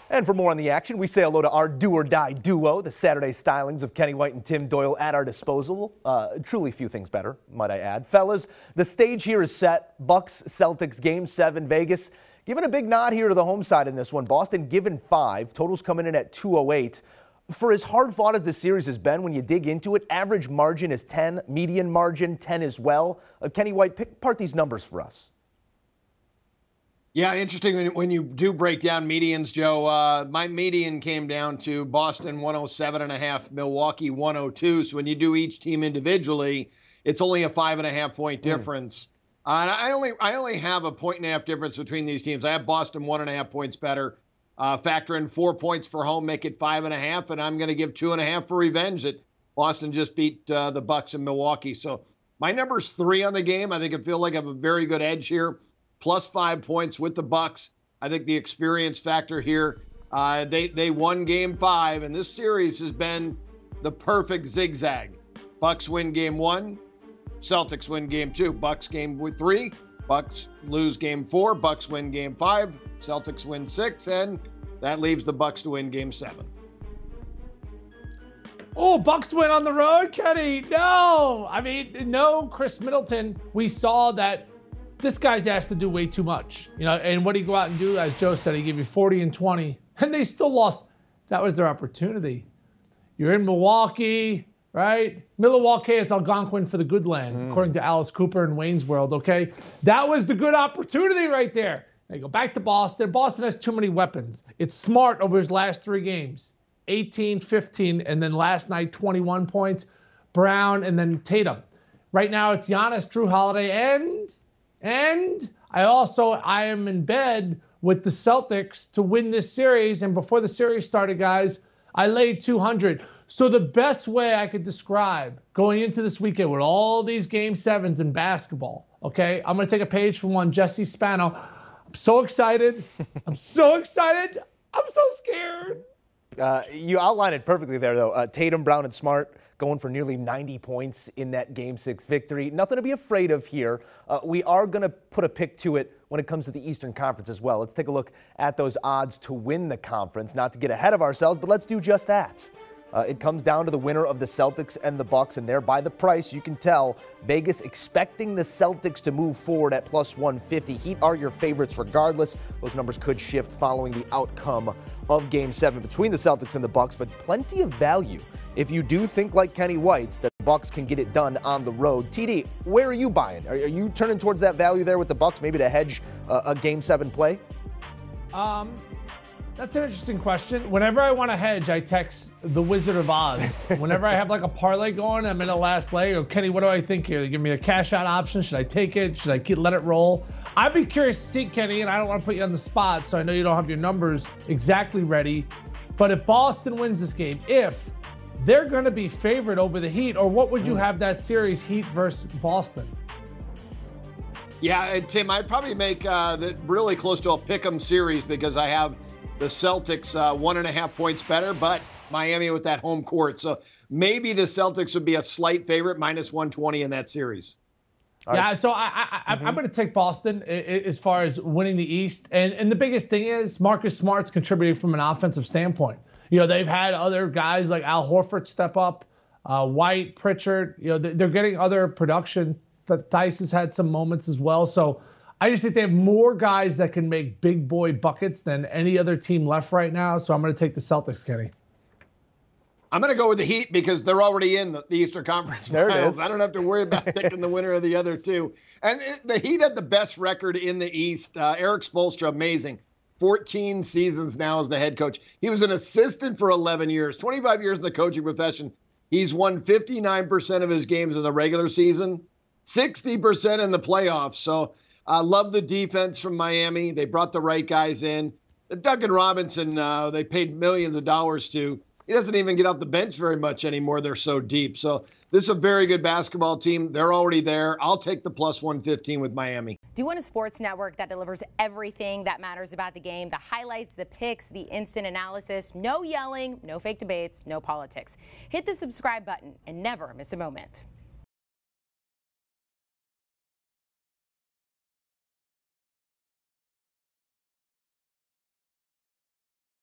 And for more on the action, we say hello to our do-or-die duo, the Saturday stylings of Kenny White and Tim Doyle at our disposal. Truly few things better, might I add. Fellas, the stage here is set. Bucks-Celtics Game 7, Vegas. Giving a big nod here to the home side in this one. Boston given 5. Totals coming in at 208. For as hard-fought as this series has been, when you dig into it, average margin is 10, median margin 10 as well. Kenny White, pick apart these numbers for us. Yeah, interesting when you do break down medians, Joe. My median came down to Boston 107.5, Milwaukee 102. So when you do each team individually, it's only a 5.5 point difference. And I only have a 1.5 difference between these teams. I have Boston 1.5 points better. Factor in 4 points for home, make it 5.5, and I'm going to give 2.5 for revenge that Boston just beat the Bucks in Milwaukee. So my number's 3 on the game. I think I feel like I have a very good edge here. Plus 5 points with the Bucks. I think the experience factor here. They won Game 5, and this series has been the perfect zigzag. Bucks win Game 1, Celtics win Game 2. Bucks Game 3, Bucks lose Game 4, Bucks win Game 5, Celtics win 6, and that leaves the Bucks to win Game 7. Oh, Bucks win on the road, Kenny. No, I mean, no, Chris Middleton. We saw that this guy's asked to do way too much, and what did he go out and do? As Joe said, he gave you 40 and 20, and they still lost. That was their opportunity. You're in Milwaukee, right? Milwaukee is Algonquin for the good land, according to Alice Cooper in Wayne's World, okay? That was the good opportunity right there. They go back to Boston. Boston has too many weapons. It's Smart over his last 3 games, 18, 15, and then last night, 21 points. Brown, and then Tatum. Right now, it's Giannis, Drew Holiday, and I am in bed with the Celtics to win this series. And before the series started, guys, I laid 200. So the best way I could describe going into this weekend with all these Game 7s in basketball, okay? I'm going to take a page from one Jesse Spano. I'm so excited. I'm so excited. I'm so scared. You outlined it perfectly there, though. Tatum, Brown, and Smart going for nearly 90 points in that Game 6 victory. Nothing to be afraid of here. We are going to put a pick to it when it comes to the Eastern Conference as well. Let's take a look at those odds to win the conference. Not to get ahead of ourselves, but let's do just that. It comes down to the winner of the Celtics and the Bucks, and there by the price, you can tell Vegas expecting the Celtics to move forward at plus 150. Heat are your favorites regardless. Those numbers could shift following the outcome of Game 7 between the Celtics and the Bucks, but plenty of value if you do think like Kenny White that the Bucks can get it done on the road. TD, where are you buying? Are you turning towards that value there with the Bucks, maybe to hedge a Game 7 play? That's an interesting question. Whenever I want to hedge, I text the Wizard of Oz. Whenever I have like a parlay going, I'm in the last leg. Or Kenny, what do I think here? They give me a cash out option. Should I take it? Should I let it roll? I'd be curious to see, Kenny, and I don't want to put you on the spot, so I know you don't have your numbers exactly ready. But if Boston wins this game, if they're going to be favored over the Heat, or what would you have that series, Heat versus Boston? Yeah, and Tim, I'd probably make that really close to a pick'em series because I have the Celtics 1.5 points better, but Miami with that home court. So maybe the Celtics would be a slight favorite, minus 120 in that series. Yeah, so I'm going to take Boston as far as winning the East. And the biggest thing is Marcus Smart's contributing from an offensive standpoint. They've had other guys like Al Horford step up, White, Pritchard. They're getting other production. Theis has had some moments as well. So I just think they have more guys that can make big boy buckets than any other team left right now. So I'm going to take the Celtics, Kenny. I'm going to go with the Heat because they're already in the Eastern Conference Finals. I don't have to worry about picking the winner of the other two. And the Heat had the best record in the East. Eric Spoelstra, amazing. 14 seasons now as the head coach. He was an assistant for 11 years, 25 years in the coaching profession. He's won 59% of his games in the regular season, 60% in the playoffs. So I love the defense from Miami. They brought the right guys in. Duncan Robinson, they paid millions of dollars to. He doesn't even get off the bench very much anymore. They're so deep. So this is a very good basketball team. They're already there. I'll take the plus 115 with Miami. Do you want a sports network that delivers everything that matters about the game? The highlights, the picks, the instant analysis. No yelling, no fake debates, no politics. Hit the subscribe button and never miss a moment.